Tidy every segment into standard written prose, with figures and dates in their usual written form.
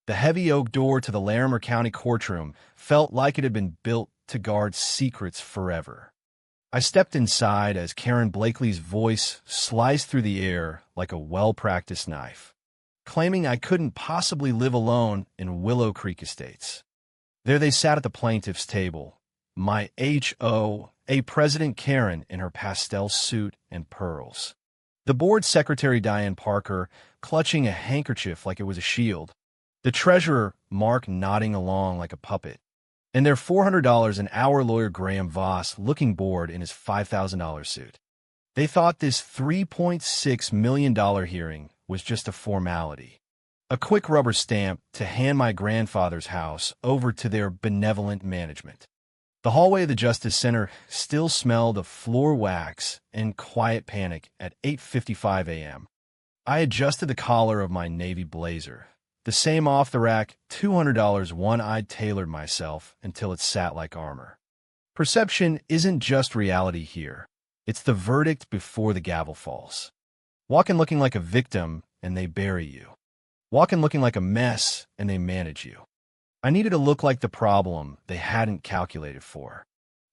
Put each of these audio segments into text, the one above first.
The heavy oak door to the Larimer County courtroom felt like it had been built to guard secrets forever. I stepped inside as Karen Blakely's voice sliced through the air like a well-practiced knife, claiming I couldn't possibly live alone in Willow Creek Estates. There they sat at the plaintiff's table, my HOA President Karen in her pastel suit and pearls, the board secretary Diane Parker clutching a handkerchief like it was a shield, the treasurer Mark nodding along like a puppet, and their $400 an hour lawyer Graham Voss looking bored in his $5,000 suit. They thought this $3.6 million hearing was just a formality, a quick rubber stamp to hand my grandfather's house over to their benevolent management. The hallway of the Justice Center still smelled of floor wax and quiet panic at 8:55 a.m. I adjusted the collar of my navy blazer, the same off-the-rack $200 one I'd tailored myself until it sat like armor. Perception isn't just reality here. It's the verdict before the gavel falls. Walk in looking like a victim, and they bury you. Walk in looking like a mess, and they manage you. I needed to look like the problem they hadn't calculated for.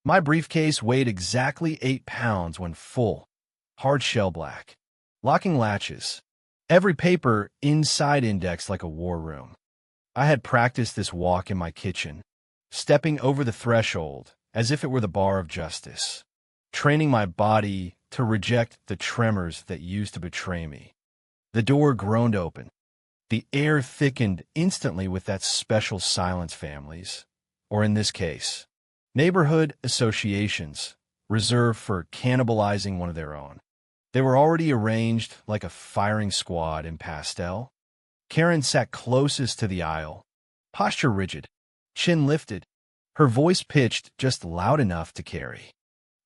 My briefcase weighed exactly 8 pounds when full, hard shell black, locking latches, every paper inside indexed like a war room. I had practiced this walk in my kitchen, stepping over the threshold as if it were the bar of justice, training my body to reject the tremors that used to betray me. The door groaned open. The air thickened instantly with that special silence families, or in this case, neighborhood associations, reserved for cannibalizing one of their own. They were already arranged like a firing squad in pastel. Karen sat closest to the aisle, posture rigid, chin lifted, her voice pitched just loud enough to carry.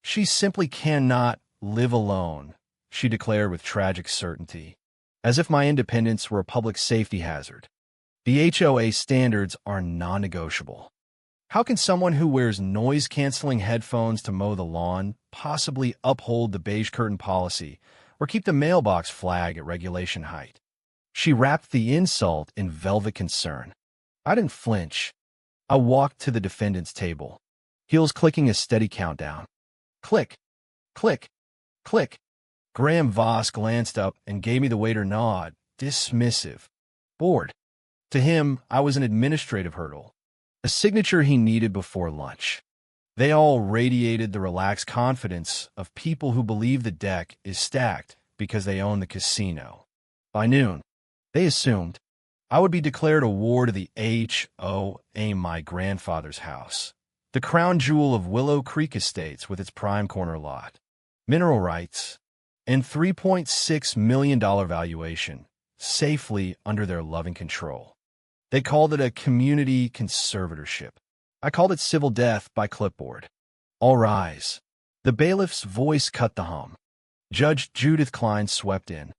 She simply cannot live alone, she declared with tragic certainty, as if my independence were a public safety hazard. The HOA standards are non-negotiable. How can someone who wears noise-canceling headphones to mow the lawn possibly uphold the beige curtain policy or keep the mailbox flag at regulation height? She wrapped the insult in velvet concern. I didn't flinch. I walked to the defendant's table, heels clicking a steady countdown. Click, click, click. Graham Voss glanced up and gave me the waiter nod, dismissive, bored. To him, I was an administrative hurdle, a signature he needed before lunch. They all radiated the relaxed confidence of people who believe the deck is stacked because they own the casino. By noon, they assumed I would be declared a ward of the HOA my grandfather's house, the crown jewel of Willow Creek Estates with its prime corner lot, mineral rights, and $3.6 million valuation, safely under their loving control. They called it a community conservatorship. I called it civil death by clipboard. All rise. The bailiff's voice cut the hum. Judge Judith Klein swept in,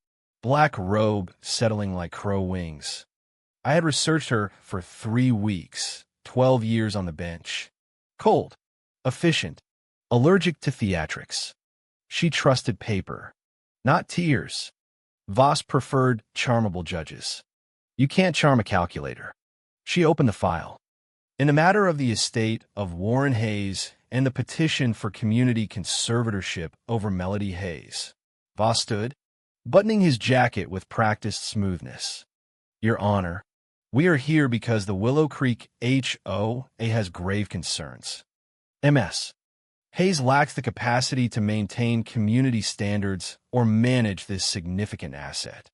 black robe settling like crow wings. I had researched her for 3 weeks, 12 years on the bench. Cold, efficient, allergic to theatrics. She trusted paper, not tears. Voss preferred charmable judges. You can't charm a calculator. She opened the file. In the matter of the estate of Warren Hayes and the petition for community conservatorship over Melody Hayes, Voss stood, buttoning his jacket with practiced smoothness. Your Honor, we are here because the Willow Creek HOA has grave concerns. MS. Hayes lacks the capacity to maintain community standards or manage this significant asset.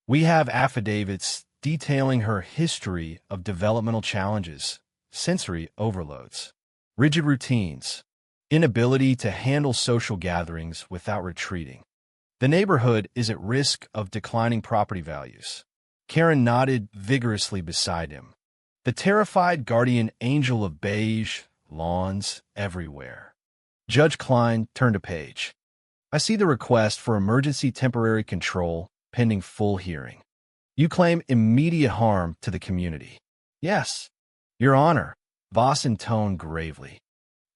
We have affidavits detailing her history of developmental challenges, sensory overloads, rigid routines, inability to handle social gatherings without retreating. The neighborhood is at risk of declining property values. Karen nodded vigorously beside him, the terrified guardian angel of beige, lawns everywhere. Judge Klein turned a page. I see the request for emergency temporary control pending full hearing. You claim immediate harm to the community. Yes, Your Honor, Voss intoned gravely.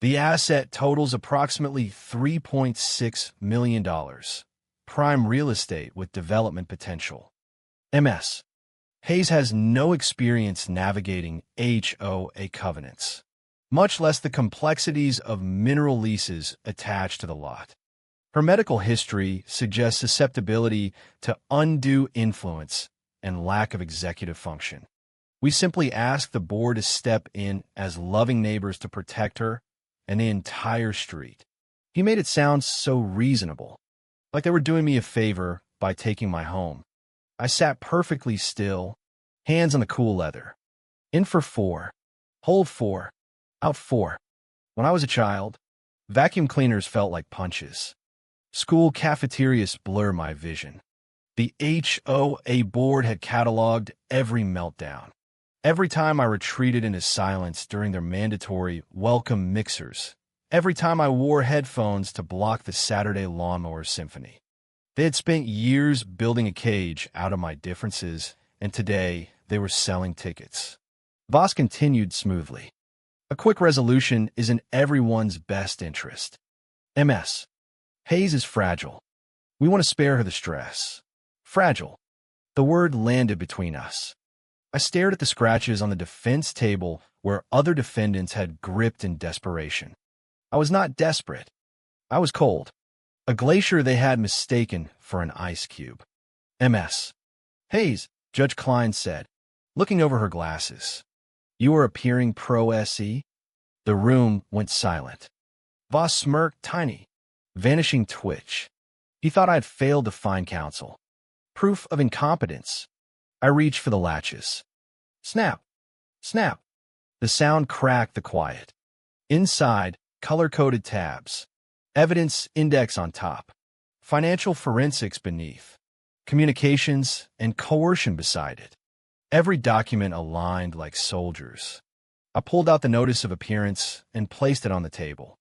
The asset totals approximately $3.6 million, prime real estate with development potential. MS. Hayes has no experience navigating HOA covenants, much less the complexities of mineral leases attached to the lot. Her medical history suggests susceptibility to undue influence and lack of executive function. We simply asked the board to step in as loving neighbors to protect her and the entire street. He made it sound so reasonable, like they were doing me a favor by taking my home. I sat perfectly still, hands on the cool leather. In for 4, hold 4, out 4. When I was a child, vacuum cleaners felt like punches. School cafeterias blur my vision. The HOA board had cataloged every meltdown. Every time I retreated into silence during their mandatory welcome mixers. Every time I wore headphones to block the Saturday lawnmower symphony. They had spent years building a cage out of my differences, and today they were selling tickets. Voss continued smoothly. A quick resolution is in everyone's best interest. MS. Hayes is fragile. We want to spare her the stress. Fragile. The word landed between us. I stared at the scratches on the defense table where other defendants had gripped in desperation. I was not desperate. I was cold. A glacier they had mistaken for an ice cube. MS. Hayes, Judge Klein said, looking over her glasses. You are appearing pro-SE? The room went silent. Voss smirked tiny, vanishing twitch. He thought I had failed to find counsel. Proof of incompetence. I reached for the latches. Snap! Snap! The sound cracked the quiet. Inside, color-coded tabs. Evidence index on top. Financial forensics beneath. Communications and coercion beside it. Every document aligned like soldiers. I pulled out the notice of appearance and placed it on the table.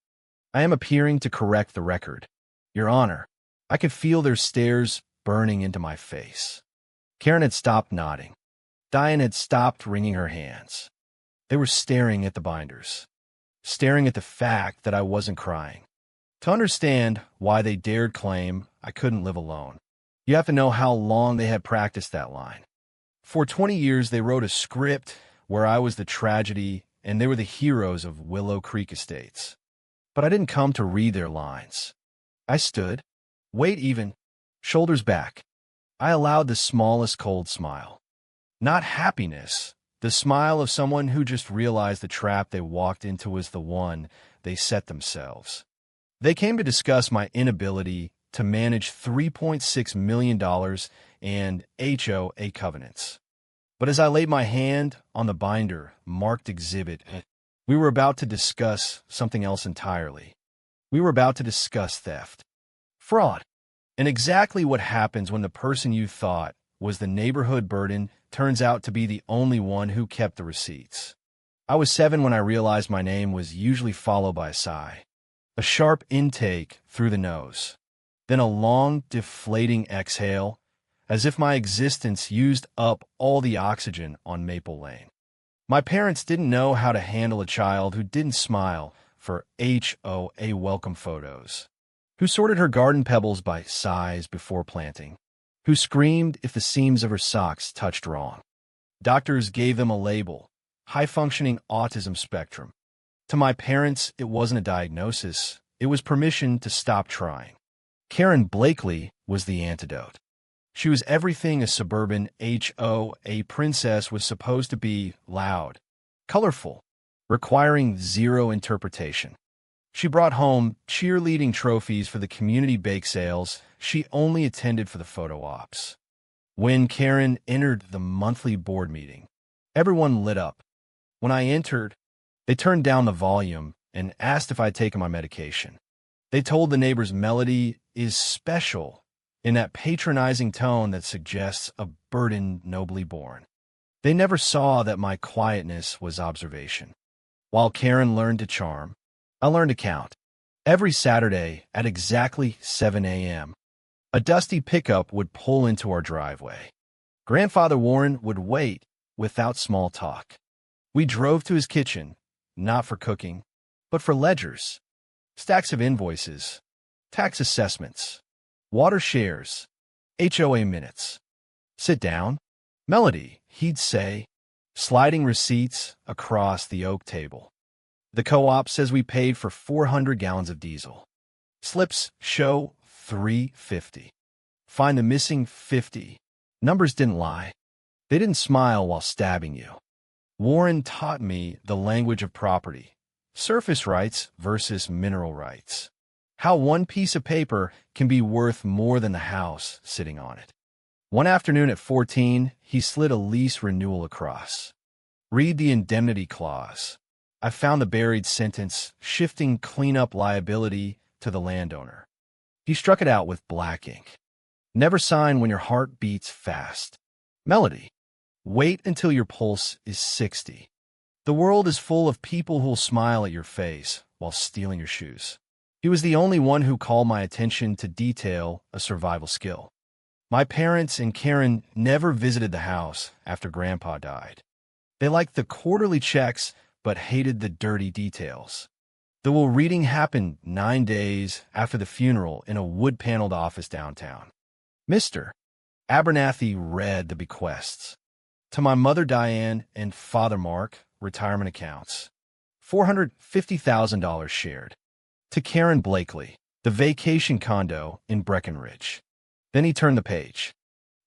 I am appearing to correct the record. Your Honor, I could feel their stares burning into my face. Karen had stopped nodding. Diane had stopped wringing her hands. They were staring at the binders, staring at the fact that I wasn't crying. To understand why they dared claim I couldn't live alone, you have to know how long they had practiced that line. For 20 years, they wrote a script where I was the tragedy and they were the heroes of Willow Creek Estates. But I didn't come to read their lines. I stood, weight even, shoulders back. I allowed the smallest cold smile. Not happiness, the smile of someone who just realized the trap they walked into was the one they set themselves. They came to discuss my inability to manage $3.6 million and HOA covenants. But as I laid my hand on the binder marked exhibit, we were about to discuss something else entirely. We were about to discuss theft. Fraud. And exactly what happens when the person you thought was the neighborhood burden turns out to be the only one who kept the receipts. I was 7 when I realized my name was usually followed by a sigh. A sharp intake through the nose. Then a long, deflating exhale, as if my existence used up all the oxygen on Maple Lane. My parents didn't know how to handle a child who didn't smile for HOA welcome photos, who sorted her garden pebbles by size before planting, who screamed if the seams of her socks touched wrong. Doctors gave them a label, high-functioning autism spectrum. To my parents, it wasn't a diagnosis. It was permission to stop trying. Karen Blakely was the antidote. She was everything a suburban HOA princess was supposed to be: loud, colorful, requiring zero interpretation. She brought home cheerleading trophies for the community bake sales. She only attended for the photo ops. When Karen entered the monthly board meeting, everyone lit up. When I entered, they turned down the volume and asked if I'd taken my medication. They told the neighbors Melody is special in that patronizing tone that suggests a burden nobly borne. They never saw that my quietness was observation. While Karen learned to charm, I learned to count. Every Saturday at exactly 7 a.m., a dusty pickup would pull into our driveway. Grandfather Warren would wait without small talk. We drove to his kitchen, not for cooking, but for ledgers, stacks of invoices, tax assessments, water shares, HOA minutes. Sit down. Melody, he'd say, sliding receipts across the oak table. The co-op says we paid for 400 gallons of diesel. Slips show 350. Find the missing 50. Numbers didn't lie. They didn't smile while stabbing you. Warren taught me the language of property. Surface rights versus mineral rights. How one piece of paper can be worth more than the house sitting on it. One afternoon at 14, he slid a lease renewal across. Read the indemnity clause. I found the buried sentence, shifting cleanup liability to the landowner. He struck it out with black ink. Never sign when your heart beats fast. Melody. Wait until your pulse is 60. The world is full of people who'll smile at your face while stealing your shoes. He was the only one who called my attention to detail, a survival skill. My parents and Karen never visited the house after Grandpa died. They liked the quarterly checks but hated the dirty details. The will reading happened 9 days after the funeral in a wood-paneled office downtown. Mr. Abernathy read the bequests. To my mother Diane and father Mark, retirement accounts. $450,000 shared. To Karen Blakely, the vacation condo in Breckenridge. Then he turned the page.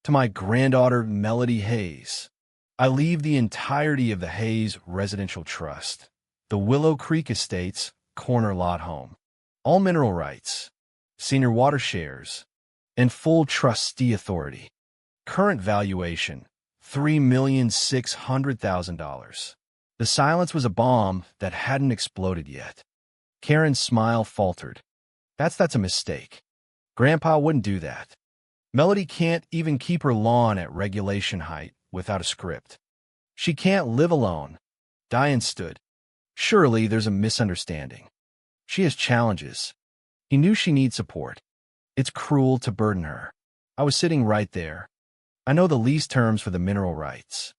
To my granddaughter Melody Hayes. I leave the entirety of the Hayes Residential Trust, the Willow Creek Estates corner lot home, all mineral rights, senior water shares, and full trustee authority. Current valuation, $3,600,000. The silence was a bomb that hadn't exploded yet. Karen's smile faltered. That's a mistake. Grandpa wouldn't do that. Melody can't even keep her lawn at regulation height without a script. She can't live alone. Diane stood. Surely there's a misunderstanding. She has challenges. He knew she needs support. It's cruel to burden her. I was sitting right there. I know the lease terms for the mineral rights.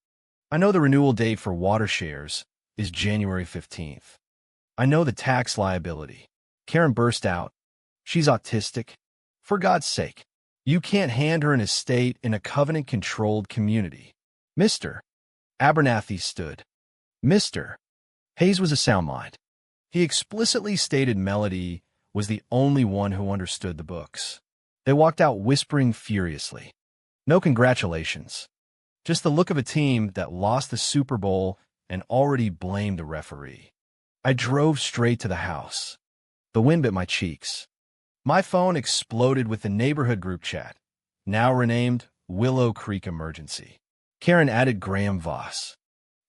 I know the renewal date for water shares is January 15th. I know the tax liability. Karen burst out. She's autistic. For God's sake, you can't hand her an estate in a covenant-controlled community. Mr. Abernathy stood. Mr. Hayes was a sound mind. He explicitly stated Melody was the only one who understood the books. They walked out whispering furiously. No congratulations. Just the look of a team that lost the Super Bowl and already blamed the referee. I drove straight to the house. The wind bit my cheeks. My phone exploded with the neighborhood group chat, now renamed Willow Creek Emergency. Karen added Graham Voss.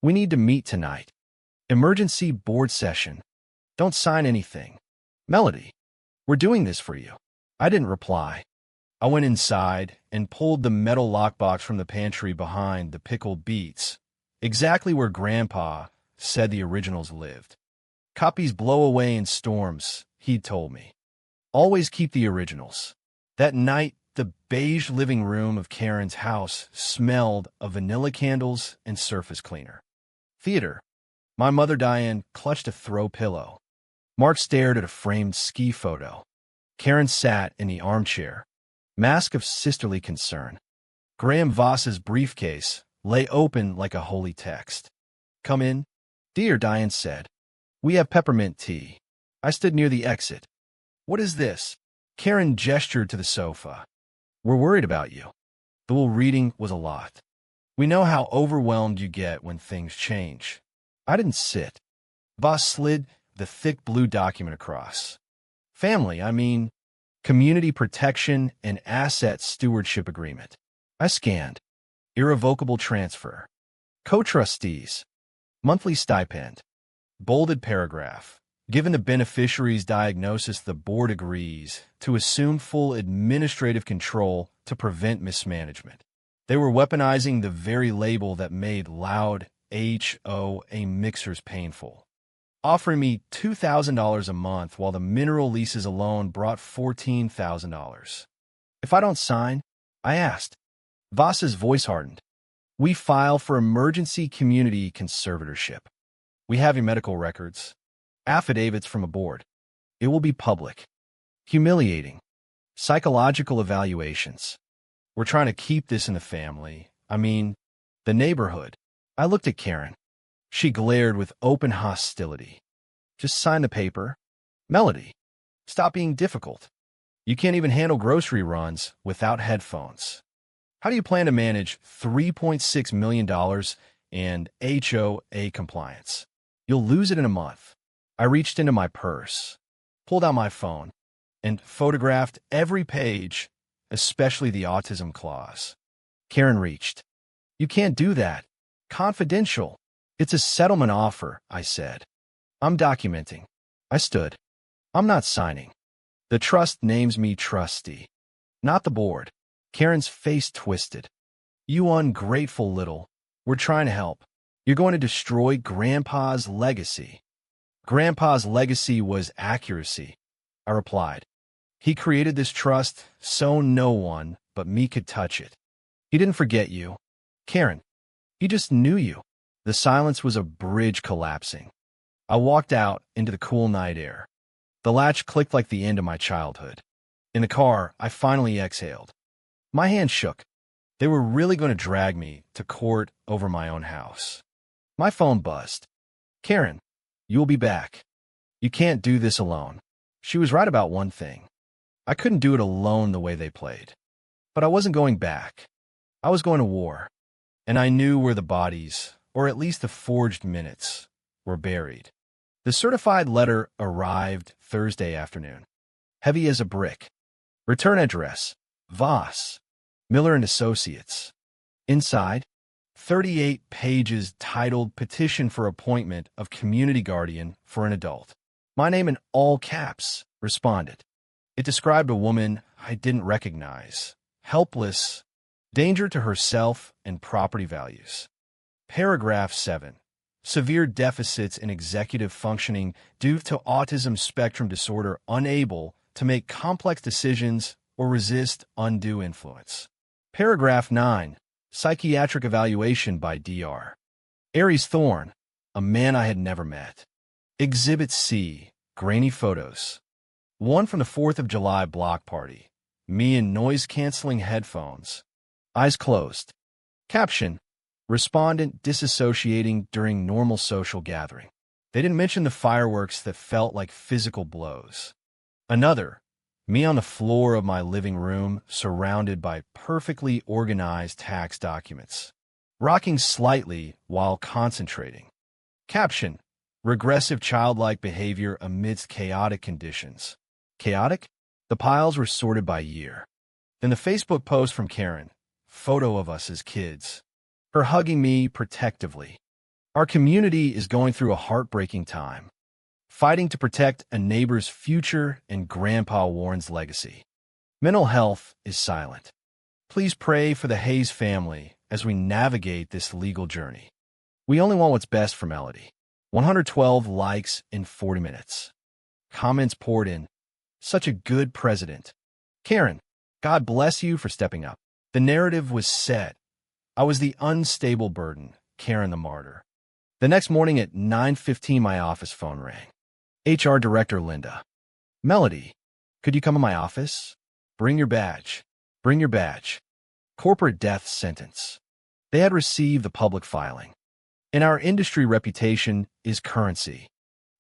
We need to meet tonight. Emergency board session. Don't sign anything. Melody, we're doing this for you. I didn't reply. I went inside and pulled the metal lockbox from the pantry behind the pickled beets, exactly where Grandpa said the originals lived. Copies blow away in storms, he'd told me. Always keep the originals. That night, the beige living room of Karen's house smelled of vanilla candles and surface cleaner. Theater. My mother Diane clutched a throw pillow. Mark stared at a framed ski photo. Karen sat in the armchair, mask of sisterly concern. Graham Voss's briefcase lay open like a holy text. Come in. Dear, Diane said. We have peppermint tea. I stood near the exit. What is this? Karen gestured to the sofa. We're worried about you. The will reading was a lot. We know how overwhelmed you get when things change. I didn't sit. Voss slid the thick blue document across. Family, I mean, community protection and asset stewardship agreement. I scanned. Irrevocable transfer. Co-trustees. Monthly stipend. Bolded paragraph. Given the beneficiary's diagnosis, the board agrees to assume full administrative control to prevent mismanagement. They were weaponizing the very label that made loud HOA mixers painful, offering me $2,000 a month while the mineral leases alone brought $14,000. If I don't sign, I asked. Voss's voice hardened. We file for emergency community conservatorship. We have your medical records. Affidavits from a board. It will be public. Humiliating. Psychological evaluations. We're trying to keep this in the family. I mean, The neighborhood. I looked at Karen. She glared with open hostility. Just sign the paper. Melody, stop being difficult. You can't even handle grocery runs without headphones. How do you plan to manage $3.6 million and HOA compliance? You'll lose it in a month. I reached into my purse, pulled out my phone, and photographed every page, especially the autism clause. Karen reached. You can't do that. Confidential. It's a settlement offer, I said. I'm documenting. I stood. I'm not signing. The trust names me trustee, not the board. Karen's face twisted. You ungrateful little. We're trying to help. You're going to destroy Grandpa's legacy. Grandpa's legacy was accuracy, I replied. He created this trust so no one but me could touch it. He didn't forget you, Karen. He just knew you. The silence was a bridge collapsing. I walked out into the cool night air. The latch clicked like the end of my childhood. In the car, I finally exhaled. My hands shook. They were really going to drag me to court over my own house. My phone buzzed. Karen, you'll be back. You can't do this alone. She was right about one thing. I couldn't do it alone the way they played. But I wasn't going back. I was going to war. And I knew where the bodies, or at least the forged minutes, were buried. The certified letter arrived Thursday afternoon, heavy as a brick. Return address, Voss, Miller & Associates. Inside, 38 pages titled Petition for Appointment of Community Guardian for an Adult. My name in all caps responded. It described a woman I didn't recognize, helpless, danger to herself and property values. Paragraph 7. Severe deficits in executive functioning due to autism spectrum disorder, unable to make complex decisions or resist undue influence. Paragraph 9. Psychiatric evaluation by Dr. Aries Thorne, a man I had never met. Exhibit C. Grainy photos. One from the 4th of July block party. Me in noise-canceling headphones. Eyes closed. Caption. Respondent disassociating during normal social gathering. They didn't mention the fireworks that felt like physical blows. Another. Me on the floor of my living room, surrounded by perfectly organized tax documents. Rocking slightly while concentrating. Caption. Regressive childlike behavior amidst chaotic conditions. Chaotic? The piles were sorted by year. Then the Facebook post from Karen. Photo of us as kids. Her hugging me protectively. Our community is going through a heartbreaking time. Fighting to protect a neighbor's future and Grandpa Warren's legacy. Mental health is silent. Please pray for the Hayes family as we navigate this legal journey. We only want what's best for Melody. 112 likes in 40 minutes. Comments poured in. Such a good president. Karen, God bless you for stepping up. The narrative was set. I was the unstable burden, Karen the martyr. The next morning at 9:15, my office phone rang. HR Director Linda. Melody, could you come to my office? Bring your badge. Bring your badge. Corporate death sentence. They had received the public filing. In our industry, reputation is currency.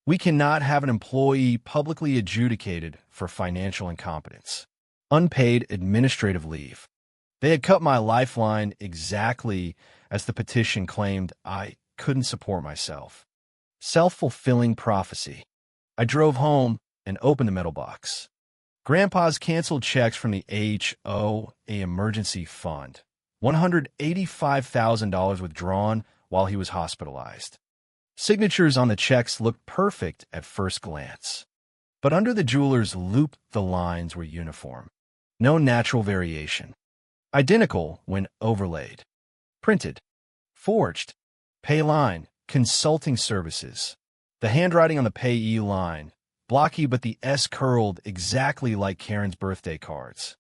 We cannot have an employee publicly adjudicated for financial incompetence. Unpaid administrative leave. They had cut my lifeline exactly as the petition claimed I couldn't support myself. Self-fulfilling prophecy. I drove home and opened the metal box. Grandpa's canceled checks from the HOA Emergency Fund. $185,000 withdrawn while he was hospitalized. Signatures on the checks looked perfect at first glance. But under the jeweler's loupe, the lines were uniform. No natural variation. Identical when overlaid. Printed. Forged. Pay line. Consulting services. The handwriting on the payee line. Blocky, but the S curled exactly like Karen's birthday cards.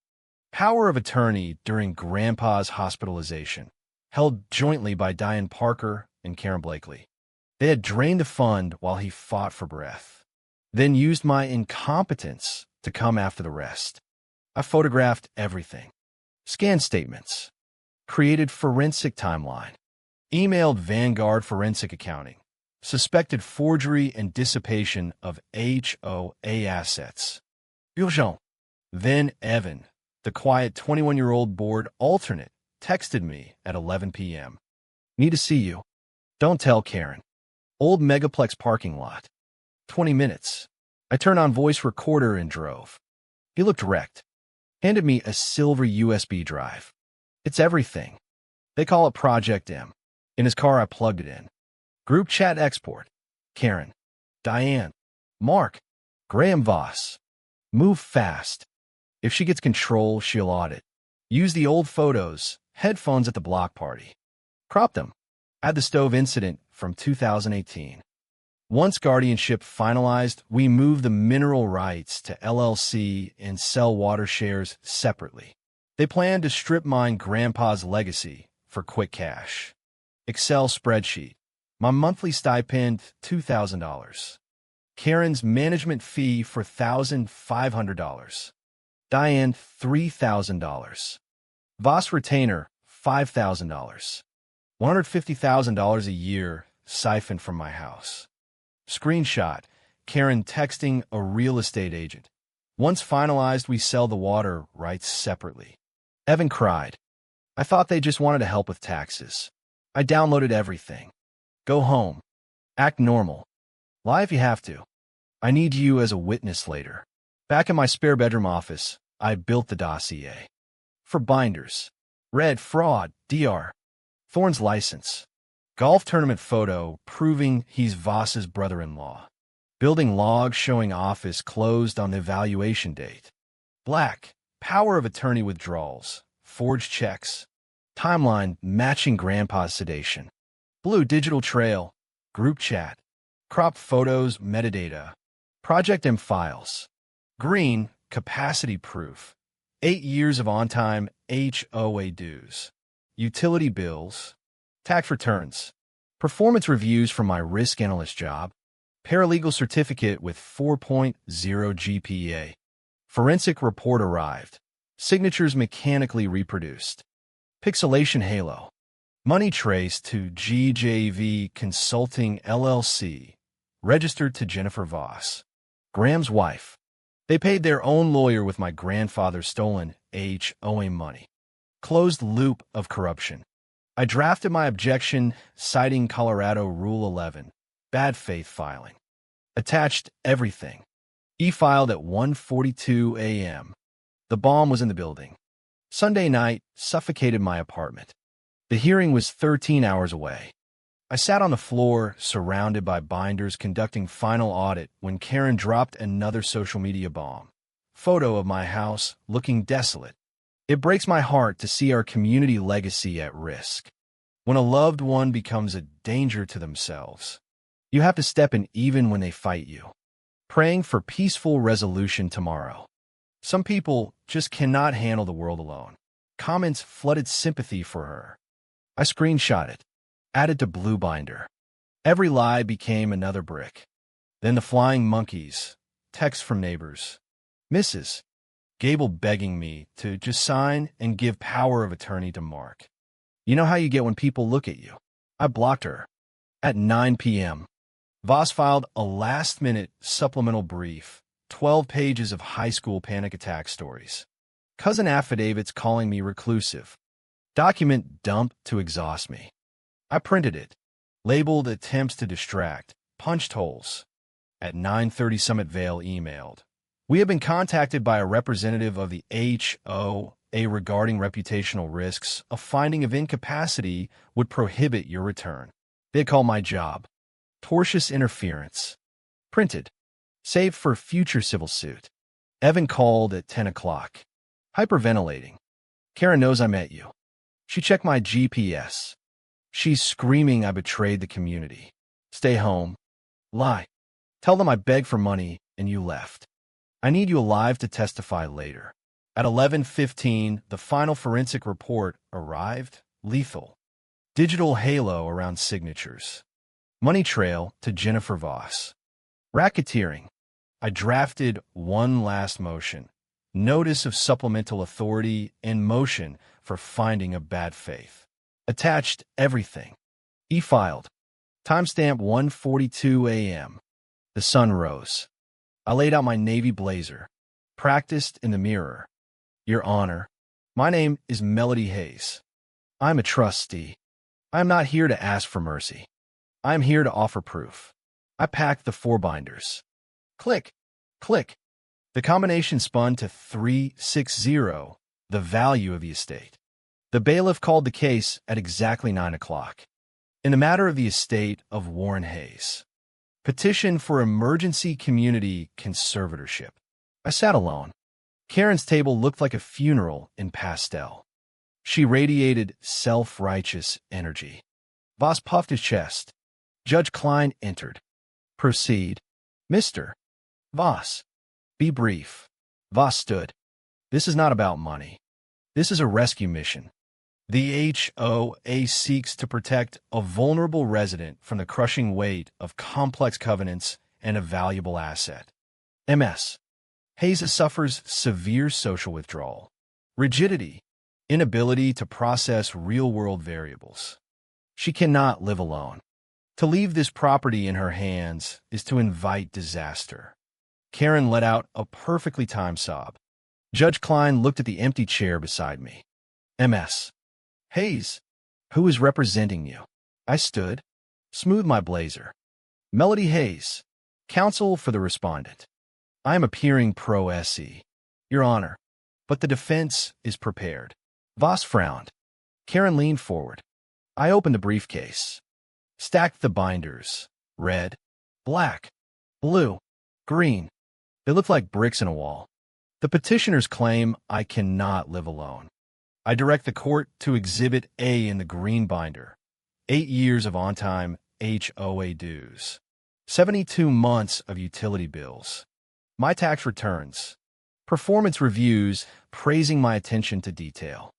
Power of attorney during Grandpa's hospitalization. Held jointly by Diane Parker and Karen Blakely. They had drained the fund while he fought for breath. Then used my incompetence to come after the rest. I photographed everything. Scanned statements. Created forensic timeline. Emailed Vanguard Forensic Accounting. Suspected forgery and dissipation of HOA assets. Urgent. Then Evan, the quiet 21-year-old board alternate, texted me at 11 p.m. Need to see you. Don't tell Karen. Old megaplex parking lot. 20 minutes. I turned on voice recorder and drove. He looked wrecked. Handed me a silver USB drive. It's everything. They call it Project M. In his car, I plugged it in. Group chat export. Karen. Diane. Mark. Graham Voss. Move fast. If she gets control, she'll audit. Use the old photos, headphones at the block party. Crop them. Add the stove incident from 2018. Once guardianship finalized, we moved the mineral rights to LLC and sell water shares separately. They plan to strip mine Grandpa's legacy for quick cash. Excel spreadsheet. My monthly stipend, $2,000. Karen's management fee for $1,500. Diane, $3,000. Voss retainer, $5,000. $150,000 a year siphoned from my house. Screenshot. Karen texting a real estate agent. Once finalized, we sell the water rights separately. Evan cried. I thought they just wanted to help with taxes. I downloaded everything. Go home. Act normal. Lie if you have to. I need you as a witness later. Back in my spare bedroom office, I built the dossier. For binders. Red fraud, DR. Thorne's license. Golf tournament photo proving he's Voss's brother-in-law. Building log showing office closed on the evaluation date. Black. Power of attorney withdrawals. Forged checks. Timeline matching Grandpa's sedation. Blue digital trail. Group chat. Crop photos metadata. Project M files. Green capacity proof. 8 years of on-time HOA dues. Utility bills. Tax returns. Performance reviews from my risk analyst job. Paralegal certificate with 4.0 GPA. Forensic report arrived. Signatures mechanically reproduced. Pixelation halo. Money traced to GJV Consulting LLC. Registered to Jennifer Voss. Graham's wife. They paid their own lawyer with my grandfather's stolen HOA money. Closed loop of corruption. I drafted my objection citing Colorado Rule 11, bad faith filing. Attached everything. E-filed at 1:42 a.m. The bomb was in the building. Sunday night suffocated my apartment. The hearing was 13 hours away. I sat on the floor, surrounded by binders conducting final audit when Karen dropped another social media bomb. Photo of my house looking desolate. It breaks my heart to see our community legacy at risk. When a loved one becomes a danger to themselves, you have to step in even when they fight you. Praying for peaceful resolution tomorrow. Some people just cannot handle the world alone. Comments flooded sympathy for her. I screenshot it. Added to blue binder. Every lie became another brick. Then the flying monkeys. Texts from neighbors. Mrs. Gable begging me to just sign and give power of attorney to Mark. You know how you get when people look at you. I blocked her. At 9 p.m., Voss filed a last-minute supplemental brief, 12 pages of high school panic attack stories. Cousin affidavits calling me reclusive. Document dumped to exhaust me. I printed it. Labeled attempts to distract. Punched holes. At 9:30 Summit Vale emailed. We have been contacted by a representative of the HOA regarding reputational risks. A finding of incapacity would prohibit your return. They call my job tortious interference. Printed. Saved for future civil suit. Evan called at 10 o'clock. Hyperventilating. Karen knows I met you. She checked my GPS. She's screaming I betrayed the community. Stay home. Lie. Tell them I begged for money and you left. I need you alive to testify later. At 11:15, the final forensic report arrived. Lethal. Digital halo around signatures. Money trail to Jennifer Voss. Racketeering. I drafted one last motion. Notice of supplemental authority and motion for finding of bad faith. Attached everything. E-filed. Timestamp 1:42 a.m. The sun rose. I laid out my navy blazer. Practiced in the mirror. Your Honor, my name is Melody Hayes. I'm a trustee. I am not here to ask for mercy. I am here to offer proof. I packed the 4 binders. Click, click. The combination spun to 360, the value of the estate. The bailiff called the case at exactly 9 o'clock. In the matter of the estate of Warren Hayes. Petition for emergency community conservatorship. I sat alone. Karen's table looked like a funeral in pastel. She radiated self-righteous energy. Voss puffed his chest. Judge Klein entered. Proceed. Mr. Voss. Be brief. Voss stood. This is not about money. This is a rescue mission. The HOA seeks to protect a vulnerable resident from the crushing weight of complex covenants and a valuable asset. MS. Hayes suffers severe social withdrawal, rigidity, inability to process real-world variables. She cannot live alone. To leave this property in her hands is to invite disaster. Karen let out a perfectly timed sob. Judge Klein looked at the empty chair beside me. MS. Hayes, who is representing you? I stood, smoothed my blazer. Melody Hayes, counsel for the respondent. I am appearing pro se, Your Honor, but the defense is prepared. Voss frowned. Karen leaned forward. I opened the briefcase. Stacked the binders. Red, black, blue, green. They looked like bricks in a wall. The petitioners claim I cannot live alone. I direct the court to Exhibit A in the green binder. 8 years of on-time HOA dues. 72 months of utility bills. My tax returns. Performance reviews praising my attention to detail.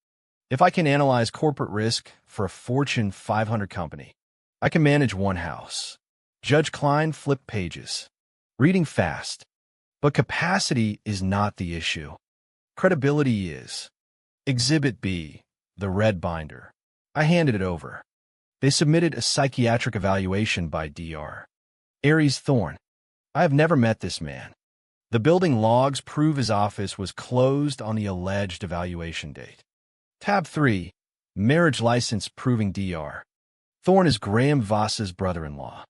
If I can analyze corporate risk for a Fortune 500 company, I can manage one house. Judge Klein flipped pages. Reading fast. But capacity is not the issue. Credibility is. Exhibit B, the red binder. I handed it over. They submitted a psychiatric evaluation by Dr. Aries Thorne. I have never met this man. The building logs prove his office was closed on the alleged evaluation date. Tab 3, marriage license proving Dr. Thorne is Graham Voss's brother-in-law.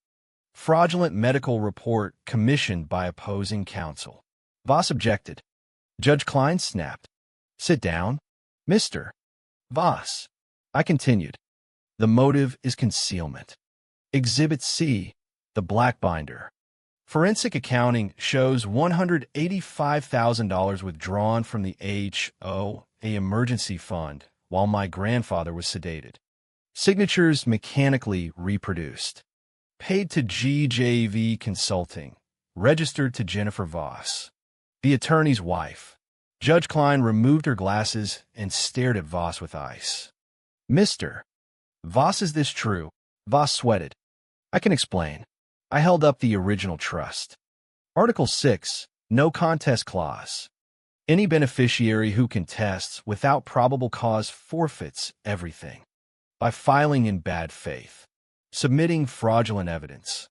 Fraudulent medical report commissioned by opposing counsel. Voss objected. Judge Klein snapped. Sit down. Mr. Voss. I continued. The motive is concealment. Exhibit C, the black binder. Forensic accounting shows $185,000 withdrawn from the HOA emergency fund while my grandfather was sedated. Signatures mechanically reproduced. Paid to GJV Consulting. Registered to Jennifer Voss, the attorney's wife. Judge Klein removed her glasses and stared at Voss with ice. Mr. Voss, is this true? Voss sweated. I can explain. I held up the original trust. Article 6, no contest clause. Any beneficiary who contests without probable cause forfeits everything. By filing in bad faith. Submitting fraudulent evidence.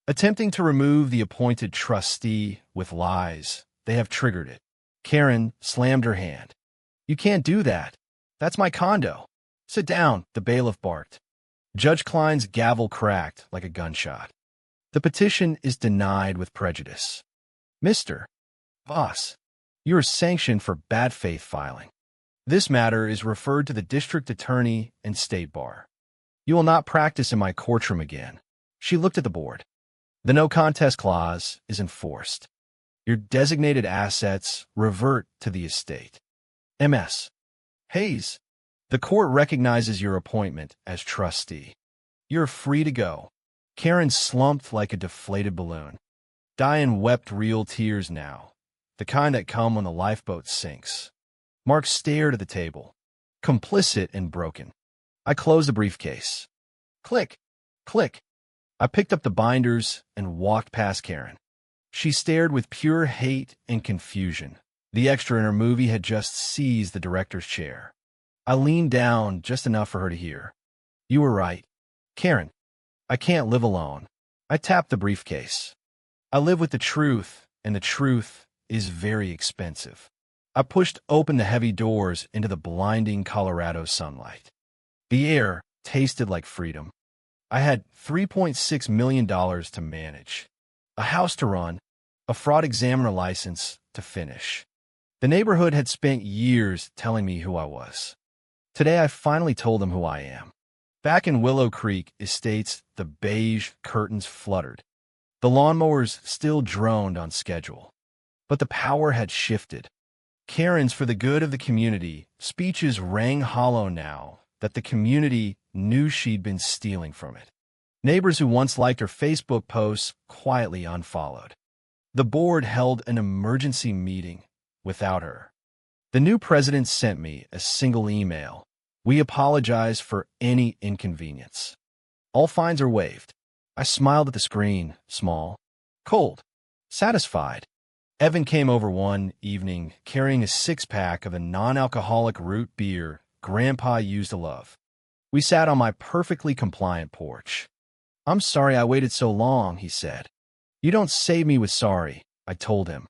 Attempting to remove the appointed trustee with lies. They have triggered it. Karen slammed her hand. You can't do that. That's my condo. Sit down, the bailiff barked. Judge Klein's gavel cracked like a gunshot. The petition is denied with prejudice. Mr. Voss, you are sanctioned for bad faith filing. This matter is referred to the district attorney and state bar. You will not practice in my courtroom again. She looked at the board. The no contest clause is enforced. Your designated assets revert to the estate. MS. Hayes, the court recognizes your appointment as trustee. You're free to go. Karen slumped like a deflated balloon. Diane wept real tears now, the kind that come when the lifeboat sinks. Mark stared at the table, complicit and broken. I closed the briefcase. Click, click. I picked up the binders and walked past Karen. She stared with pure hate and confusion. The extra in her movie had just seized the director's chair. I leaned down just enough for her to hear. You were right. Karen, I can't live alone. I tapped the briefcase. I live with the truth, and the truth is very expensive. I pushed open the heavy doors into the blinding Colorado sunlight. The air tasted like freedom. I had $3.6 million to manage, a house to run, a fraud examiner license to finish. The neighborhood had spent years telling me who I was. Today I finally told them who I am. Back in Willow Creek Estates, the beige curtains fluttered. The lawnmowers still droned on schedule. But the power had shifted. Karen's for the good of the community speeches rang hollow now that the community knew she'd been stealing from it. Neighbors who once liked her Facebook posts quietly unfollowed. The board held an emergency meeting without her. The new president sent me a single email. We apologize for any inconvenience. All fines are waived. I smiled at the screen, small, cold, satisfied. Evan came over one evening carrying a six-pack of a non-alcoholic root beer Grandpa used to love. We sat on my perfectly compliant porch. "I'm sorry I waited so long," he said. "You don't save me with sorry," I told him.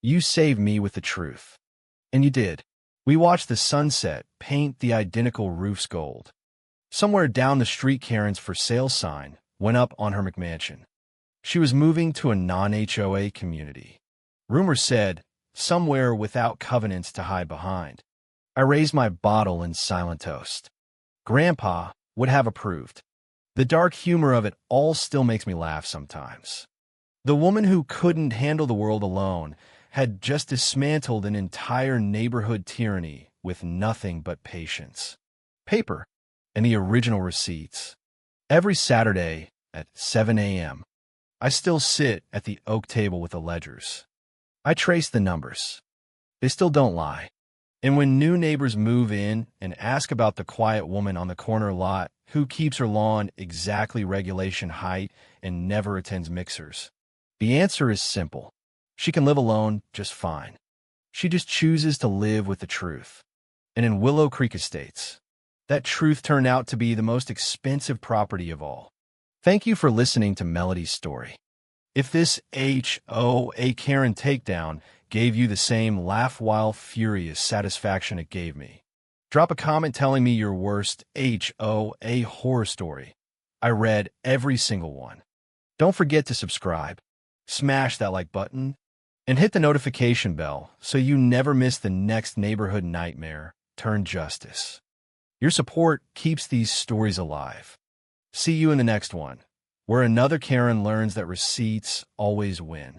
"You save me with the truth." And you did. We watched the sunset paint the identical roofs gold. Somewhere down the street, Karen's for sale sign went up on her McMansion. She was moving to a non-HOA community. Rumor said, somewhere without covenants to hide behind. I raised my bottle in silent toast. Grandpa would have approved. The dark humor of it all still makes me laugh sometimes. The woman who couldn't handle the world alone had just dismantled an entire neighborhood tyranny with nothing but patience, paper, and the original receipts. Every Saturday at 7 a.m., I still sit at the oak table with the ledgers. I trace the numbers. They still don't lie. And when new neighbors move in and ask about the quiet woman on the corner lot who keeps her lawn exactly regulation height and never attends mixers, the answer is simple. She can live alone just fine. She just chooses to live with the truth. And in Willow Creek Estates, that truth turned out to be the most expensive property of all. Thank you for listening to Melody's story. If this HOA Karen takedown gave you the same laugh while furious satisfaction it gave me, drop a comment telling me your worst HOA horror story. I read every single one. Don't forget to subscribe, smash that like button, and hit the notification bell so you never miss the next neighborhood nightmare turned justice. Your support keeps these stories alive. See you in the next one, where another Karen learns that receipts always win.